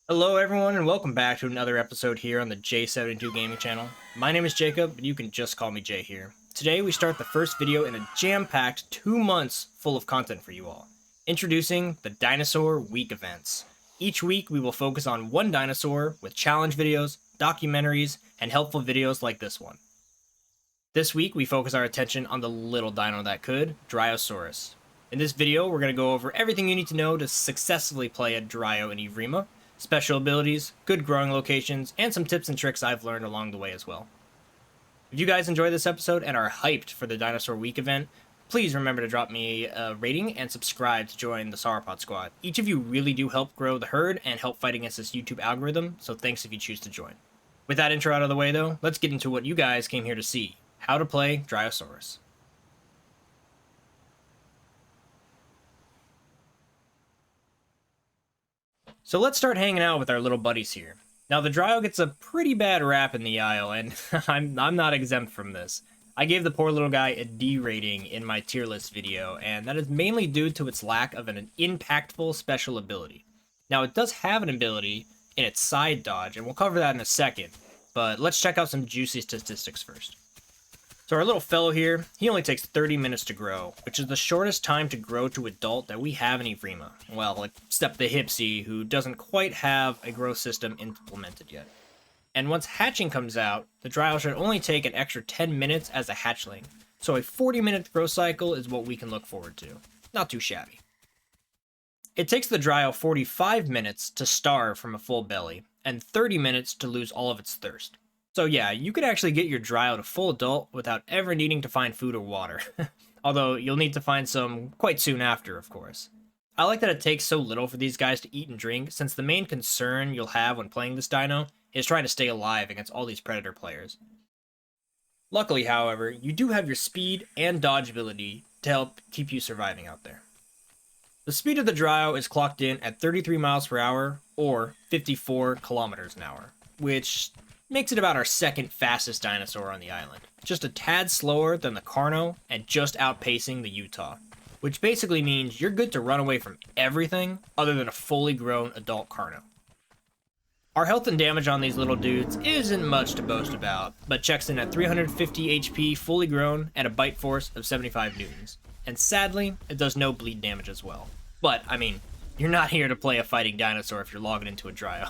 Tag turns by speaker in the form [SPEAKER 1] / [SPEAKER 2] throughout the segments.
[SPEAKER 1] Hello everyone and welcome back to another episode here on the J72 Gaming channel. My name is Jacob, but you can just call me Jay here. Today we start the first video in a jam-packed 2 months full of content for you all. Introducing the Dinosaur Week events. Each week we will focus on one dinosaur with challenge videos, documentaries, and helpful videos like this one. This week we focus our attention on the little dino that could, Dryosaurus. In this video we're going to go over everything you need to know to successfully play a Dryo in Evrima, special abilities, good growing locations, and some tips and tricks I've learned along the way as well. If you guys enjoy this episode and are hyped for the Dinosaur Week event, please remember to drop me a rating and subscribe to join the Sauropod squad. Each of you really do help grow the herd and help fight against this YouTube algorithm, so thanks if you choose to join. With that intro out of the way though, let's get into what you guys came here to see: how to play Dryosaurus. So let's start hanging out with our little buddies here. Now the Dryo gets a pretty bad rap in the aisle, and I'm not exempt from this. I gave the poor little guy a D rating in my tier list video, and that is mainly due to its lack of an impactful special ability. Now it does have an ability in its side dodge, and we'll cover that in a second, but let's check out some juicy statistics first. So our little fellow here, he only takes 30 minutes to grow, which is the shortest time to grow to adult that we have in Evrima. Well, except the Hipsy, who doesn't quite have a growth system implemented yet. And once hatching comes out, the Dryo should only take an extra 10 minutes as a hatchling, so a 40-minute growth cycle is what we can look forward to. Not too shabby. It takes the Dryo 45 minutes to starve from a full belly, and 30 minutes to lose all of its thirst. So yeah, you could actually get your Dryo to full adult without ever needing to find food or water. Although you'll need to find some quite soon after, of course. I like that it takes so little for these guys to eat and drink, since the main concern you'll have when playing this dino is trying to stay alive against all these predator players. Luckily, however, you do have your speed and dodge ability to help keep you surviving out there. The speed of the Dryo is clocked in at 33 miles per hour or 54 kilometers an hour, which makes it about our second fastest dinosaur on the island. Just a tad slower than the Carno and just outpacing the Utah, which basically means you're good to run away from everything other than a fully grown adult Carno. Our health and damage on these little dudes isn't much to boast about, but checks in at 350 HP fully grown and a bite force of 75 newtons. And sadly, it does no bleed damage as well. But, I mean, you're not here to play a fighting dinosaur if you're logging into a Dryo.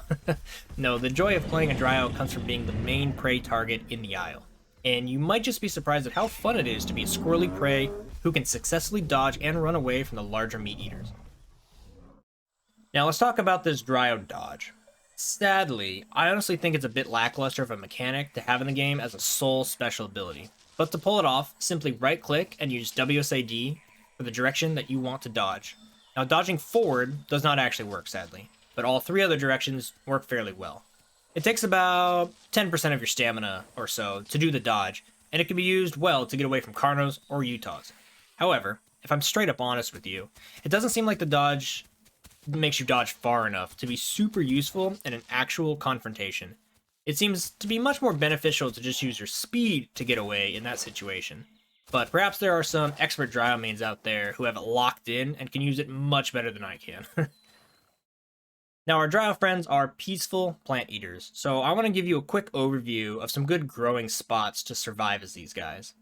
[SPEAKER 1] No, the joy of playing a Dryo comes from being the main prey target in the aisle. And you might just be surprised at how fun it is to be a squirrely prey who can successfully dodge and run away from the larger meat eaters. Now let's talk about this Dryo dodge. Sadly, I honestly think it's a bit lackluster of a mechanic to have in the game as a sole special ability. But to pull it off, simply right click and use WSAD for the direction that you want to dodge. Now, dodging forward does not actually work, sadly, but all three other directions work fairly well. It takes about 10% of your stamina or so to do the dodge, and it can be used well to get away from Carnos or Utahs. However, if I'm straight up honest with you, it doesn't seem like the dodge makes you dodge far enough to be super useful in an actual confrontation. It seems to be much more beneficial to just use your speed to get away in that situation. But perhaps there are some expert Dryo mains out there who have it locked in and can use it much better than I can. Now, our Dryo friends are peaceful plant eaters, so I want to give you a quick overview of some good growing spots to survive as these guys.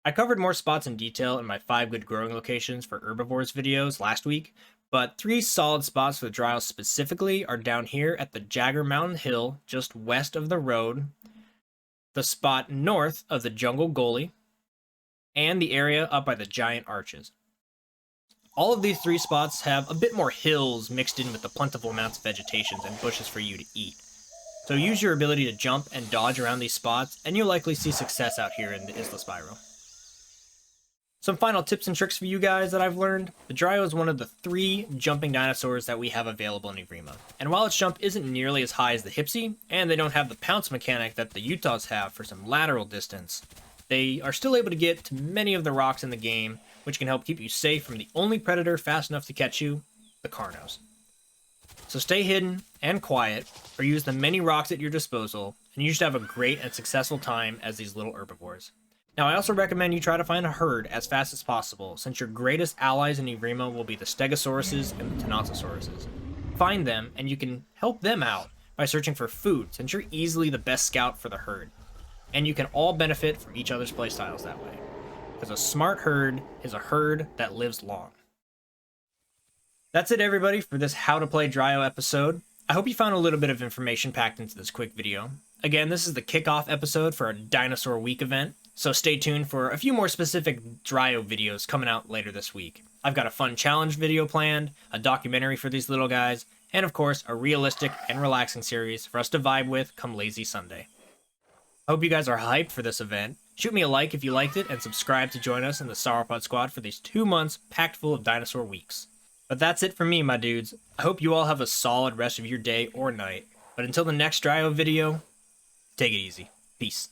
[SPEAKER 1] I covered more spots in detail in my 5 good growing locations for herbivores videos last week, but 3 solid spots for the Dryo specifically are down here at the Jagger Mountain Hill just west of the road, the spot north of the Jungle Gully, and the area up by the giant arches. All of these 3 spots have a bit more hills mixed in with the plentiful amounts of vegetations and bushes for you to eat. So use your ability to jump and dodge around these spots, and you'll likely see success out here in the Isla Spyro. Some final tips and tricks for you guys that I've learned. The Dryo is one of the 3 jumping dinosaurs that we have available in Evrima. And while its jump isn't nearly as high as the Hipsy, and they don't have the pounce mechanic that the Utahs have for some lateral distance, they are still able to get to many of the rocks in the game, which can help keep you safe from the only predator fast enough to catch you, the Carnos. So stay hidden and quiet, or use the many rocks at your disposal, and you should have a great and successful time as these little herbivores. Now, I also recommend you try to find a herd as fast as possible, since your greatest allies in Evrima will be the Stegosauruses and the Tenontosaurus. Find them, and you can help them out by searching for food, since you're easily the best scout for the herd. And you can all benefit from each other's playstyles that way. Because a smart herd is a herd that lives long. That's it, everybody, for this How to Play Dryo episode. I hope you found a little bit of information packed into this quick video. Again, this is the kickoff episode for our Dinosaur Week event, so stay tuned for a few more specific Dryo videos coming out later this week. I've got a fun challenge video planned, a documentary for these little guys, and of course, a realistic and relaxing series for us to vibe with come Lazy Sunday. I hope you guys are hyped for this event. Shoot me a like if you liked it, and subscribe to join us in the Sauropod Squad for these 2 months packed full of dinosaur weeks. But that's it for me, my dudes. I hope you all have a solid rest of your day or night. But until the next Dryo video, take it easy. Peace.